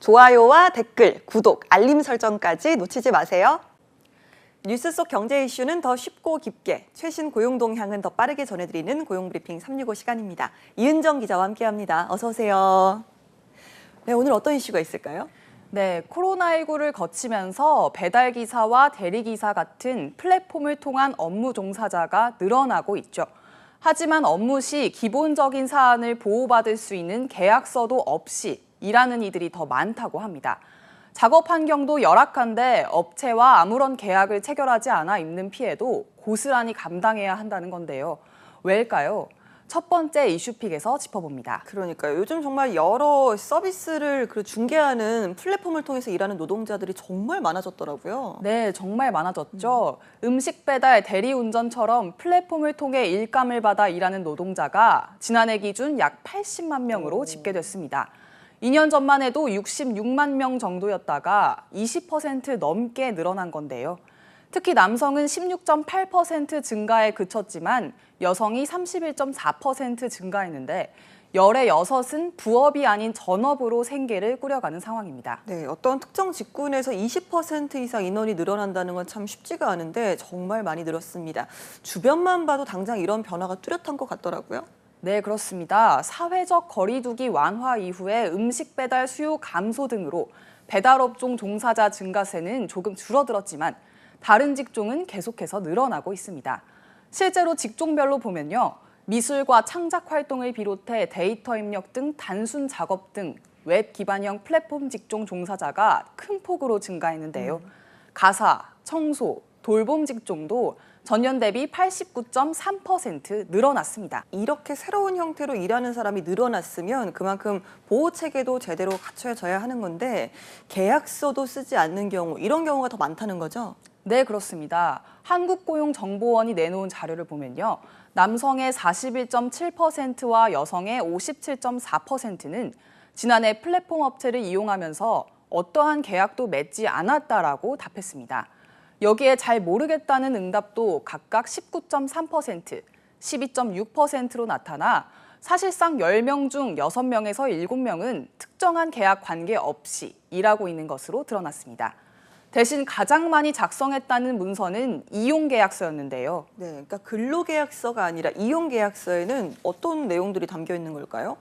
좋아요와 댓글, 구독, 알림 설정까지 놓치지 마세요. 뉴스 속 경제 이슈는 더 쉽고 깊게, 최신 고용 동향은 더 빠르게 전해드리는 고용브리핑 365 시간입니다. 이은정 기자와 함께합니다. 어서 오세요. 네, 오늘 어떤 이슈가 있을까요? 네, 코로나19를 거치면서 배달기사와 대리기사 같은 플랫폼을 통한 업무 종사자가 늘어나고 있죠. 하지만 업무 시 기본적인 사안을 보호받을 수 있는 계약서도 없이 일하는 이들이 더 많다고 합니다. 작업 환경도 열악한데 업체와 아무런 계약을 체결하지 않아 입는 피해도 고스란히 감당해야 한다는 건데요. 왜일까요? 첫 번째 이슈픽에서 짚어봅니다. 그러니까요. 요즘 정말 여러 서비스를 중개하는 플랫폼을 통해서 일하는 노동자들이 정말 많아졌더라고요. 네, 정말 많아졌죠. 음식 배달, 대리운전처럼 플랫폼을 통해 일감을 받아 일하는 노동자가 지난해 기준 약 80만 명으로 집계됐습니다. 2년 전만 해도 66만 명 정도였다가 20% 넘게 늘어난 건데요. 특히 남성은 16.8% 증가에 그쳤지만 여성이 31.4% 증가했는데 열의 6은 부업이 아닌 전업으로 생계를 꾸려가는 상황입니다. 네, 어떤 특정 직군에서 20% 이상 인원이 늘어난다는 건 참 쉽지가 않은데 정말 많이 늘었습니다. 주변만 봐도 당장 이런 변화가 뚜렷한 것 같더라고요. 네, 그렇습니다. 사회적 거리두기 완화 이후에 음식 배달 수요 감소 등으로 배달업종 종사자 증가세는 조금 줄어들었지만 다른 직종은 계속해서 늘어나고 있습니다. 실제로 직종별로 보면요. 미술과 창작 활동을 비롯해 데이터 입력 등 단순 작업 등 웹 기반형 플랫폼 직종 종사자가 큰 폭으로 증가했는데요. 가사, 청소, 돌봄 직종도 전년 대비 89.3% 늘어났습니다. 이렇게 새로운 형태로 일하는 사람이 늘어났으면 그만큼 보호 체계도 제대로 갖춰져야 하는 건데 계약서도 쓰지 않는 경우, 이런 경우가 더 많다는 거죠? 네, 그렇습니다. 한국고용정보원이 내놓은 자료를 보면요. 남성의 41.7%와 여성의 57.4%는 지난해 플랫폼 업체를 이용하면서 어떠한 계약도 맺지 않았다라고 답했습니다. 여기에 잘 모르겠다는 응답도 각각 19.3%, 12.6%로 나타나 사실상 10명 중 6명에서 7명은 특정한 계약 관계 없이 일하고 있는 것으로 드러났습니다. 대신 가장 많이 작성했다는 문서는 이용계약서였는데요. 네, 그러니까 근로계약서가 아니라 이용계약서에는 어떤 내용들이 담겨 있는 걸까요?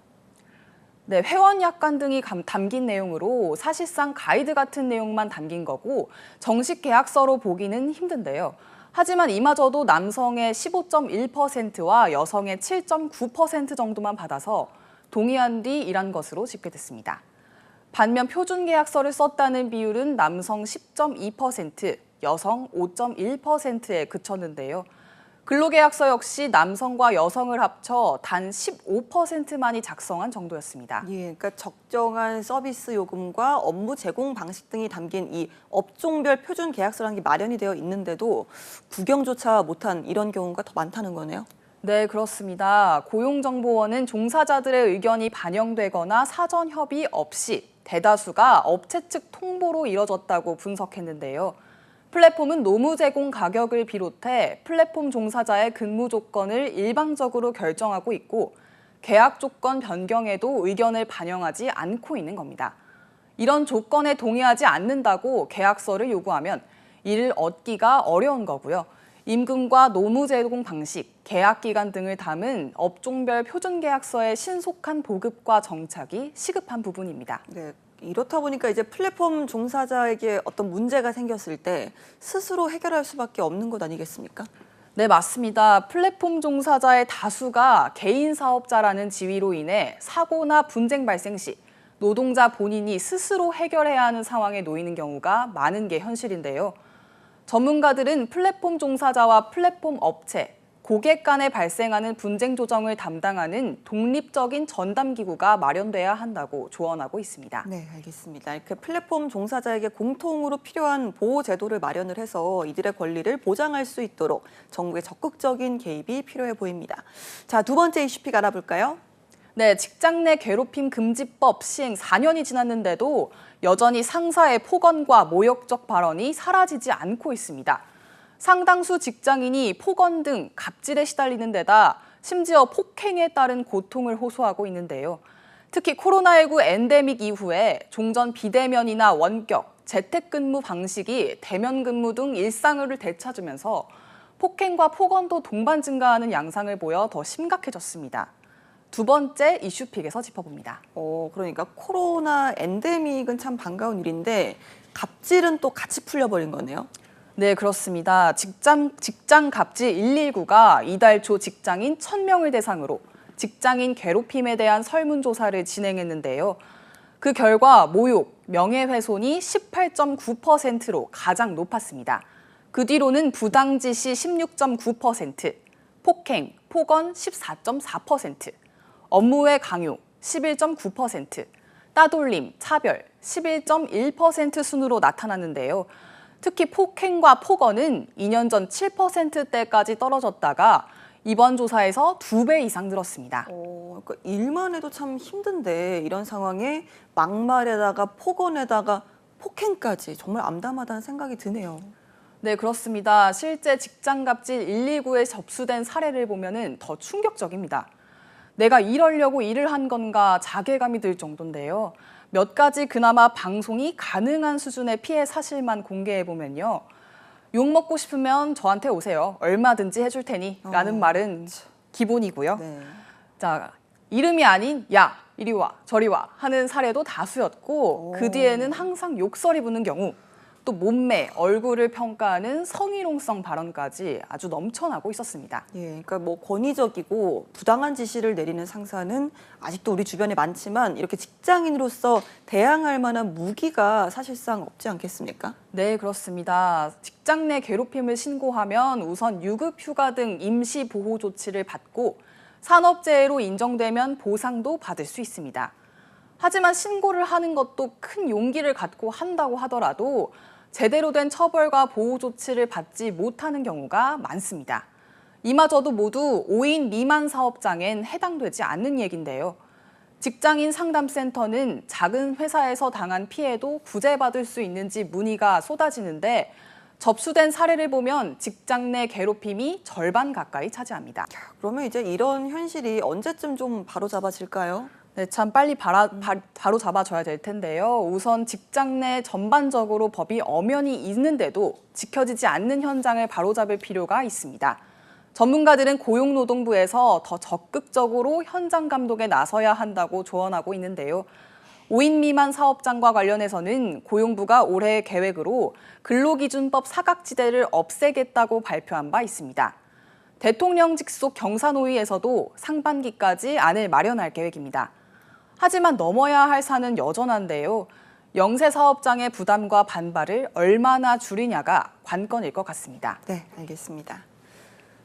네, 회원약관 등이 담긴 내용으로 사실상 가이드 같은 내용만 담긴 거고 정식 계약서로 보기는 힘든데요. 하지만 이마저도 남성의 15.1%와 여성의 7.9% 정도만 받아서 동의한 뒤 일한 것으로 집계됐습니다. 반면 표준계약서를 썼다는 비율은 남성 10.2%, 여성 5.1%에 그쳤는데요. 근로계약서 역시 남성과 여성을 합쳐 단 15%만이 작성한 정도였습니다. 예, 그러니까 적정한 서비스 요금과 업무 제공 방식 등이 담긴 이 업종별 표준 계약서라는 게 마련이 되어 있는데도 구경조차 못한 이런 경우가 더 많다는 거네요. 네, 그렇습니다. 고용정보원은 종사자들의 의견이 반영되거나 사전 협의 없이 대다수가 업체 측 통보로 이뤄졌다고 분석했는데요. 플랫폼은 노무 제공 가격을 비롯해 플랫폼 종사자의 근무 조건을 일방적으로 결정하고 있고 계약 조건 변경에도 의견을 반영하지 않고 있는 겁니다. 이런 조건에 동의하지 않는다고 계약서를 요구하면 이를 얻기가 어려운 거고요. 임금과 노무 제공 방식, 계약 기간 등을 담은 업종별 표준 계약서의 신속한 보급과 정착이 시급한 부분입니다. 네, 이렇다 보니까 이제 플랫폼 종사자에게 어떤 문제가 생겼을 때 스스로 해결할 수밖에 없는 것 아니겠습니까? 네, 맞습니다. 플랫폼 종사자의 다수가 개인 사업자라는 지위로 인해 사고나 분쟁 발생 시 노동자 본인이 스스로 해결해야 하는 상황에 놓이는 경우가 많은 게 현실인데요. 전문가들은 플랫폼 종사자와 플랫폼 업체, 고객 간에 발생하는 분쟁 조정을 담당하는 독립적인 전담기구가 마련돼야 한다고 조언하고 있습니다. 네, 알겠습니다. 이렇게 플랫폼 종사자에게 공통으로 필요한 보호 제도를 마련을 해서 이들의 권리를 보장할 수 있도록 정부의 적극적인 개입이 필요해 보입니다. 자, 두 번째 이슈픽 알아볼까요? 네, 직장 내 괴롭힘 금지법 시행 4년이 지났는데도 여전히 상사의 폭언과 모욕적 발언이 사라지지 않고 있습니다. 상당수 직장인이 폭언 등 갑질에 시달리는 데다 심지어 폭행에 따른 고통을 호소하고 있는데요. 특히 코로나19 엔데믹 이후에 종전 비대면이나 원격, 재택근무 방식이 대면 근무 등 일상을 되찾으면서 폭행과 폭언도 동반 증가하는 양상을 보여 더 심각해졌습니다. 두 번째 이슈픽에서 짚어봅니다. 그러니까 코로나 엔데믹은 참 반가운 일인데 갑질은 또 같이 풀려버린 거네요. 네, 그렇습니다. 직장 갑질 119가 이달 초 직장인 1,000명을 대상으로 직장인 괴롭힘에 대한 설문조사를 진행했는데요. 그 결과 모욕, 명예훼손이 18.9%로 가장 높았습니다. 그 뒤로는 부당지시 16.9%, 폭행, 폭언 14.4%, 업무의 강요 11.9%, 따돌림, 차별 11.1% 순으로 나타났는데요. 특히 폭행과 폭언은 2년 전 7%대까지 떨어졌다가 이번 조사에서 2배 이상 늘었습니다. 그러니까 일만 해도 참 힘든데 이런 상황에 막말에다가 폭언에다가 폭행까지 정말 암담하다는 생각이 드네요. 네, 그렇습니다. 실제 직장갑질 119에 접수된 사례를 보면 더 충격적입니다. 내가 이러려고 일을 한 건가 자괴감이 들 정도인데요. 몇 가지 그나마 방송이 가능한 수준의 피해 사실만 공개해보면요. 욕 먹고 싶으면 저한테 오세요. 얼마든지 해줄 테니 라는 말은 기본이고요. 네. 자, 이름이 아닌 야, 이리 와, 저리 와 하는 사례도 다수였고 그 뒤에는 항상 욕설이 붙는 경우 또 몸매, 얼굴을 평가하는 성희롱성 발언까지 아주 넘쳐나고 있었습니다. 예, 그러니까 뭐 권위적이고 부당한 지시를 내리는 상사는 아직도 우리 주변에 많지만 이렇게 직장인으로서 대항할 만한 무기가 사실상 없지 않겠습니까? 네, 그렇습니다. 직장 내 괴롭힘을 신고하면 우선 유급 휴가 등 임시 보호 조치를 받고 산업재해로 인정되면 보상도 받을 수 있습니다. 하지만 신고를 하는 것도 큰 용기를 갖고 한다고 하더라도 제대로 된 처벌과 보호 조치를 받지 못하는 경우가 많습니다. 이마저도 모두 5인 미만 사업장엔 해당되지 않는 얘긴데요. 직장인 상담센터는 작은 회사에서 당한 피해도 구제받을 수 있는지 문의가 쏟아지는데 접수된 사례를 보면 직장 내 괴롭힘이 절반 가까이 차지합니다. 그러면 이제 이런 현실이 언제쯤 좀 바로잡아질까요? 네, 참 빨리 바로 잡아줘야 될 텐데요. 우선 직장 내 전반적으로 법이 엄연히 있는데도 지켜지지 않는 현장을 바로잡을 필요가 있습니다. 전문가들은 고용노동부에서 더 적극적으로 현장 감독에 나서야 한다고 조언하고 있는데요. 5인 미만 사업장과 관련해서는 고용부가 올해 계획으로 근로기준법 사각지대를 없애겠다고 발표한 바 있습니다. 대통령 직속 경사노위에서도 상반기까지 안을 마련할 계획입니다. 하지만 넘어야 할 산은 여전한데요. 영세 사업장의 부담과 반발을 얼마나 줄이냐가 관건일 것 같습니다. 네, 알겠습니다.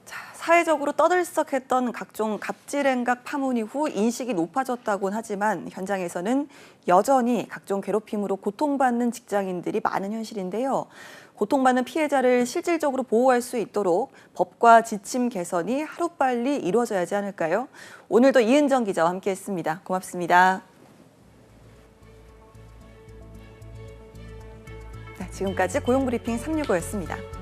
자, 사회적으로 떠들썩했던 각종 갑질 행각 파문 이후 인식이 높아졌다곤 하지만 현장에서는 여전히 각종 괴롭힘으로 고통받는 직장인들이 많은 현실인데요. 고통받는 피해자를 실질적으로 보호할 수 있도록 법과 지침 개선이 하루빨리 이루어져야 하지 않을까요? 오늘도 이은정 기자와 함께했습니다. 고맙습니다. 네, 지금까지 고용브리핑 365였습니다.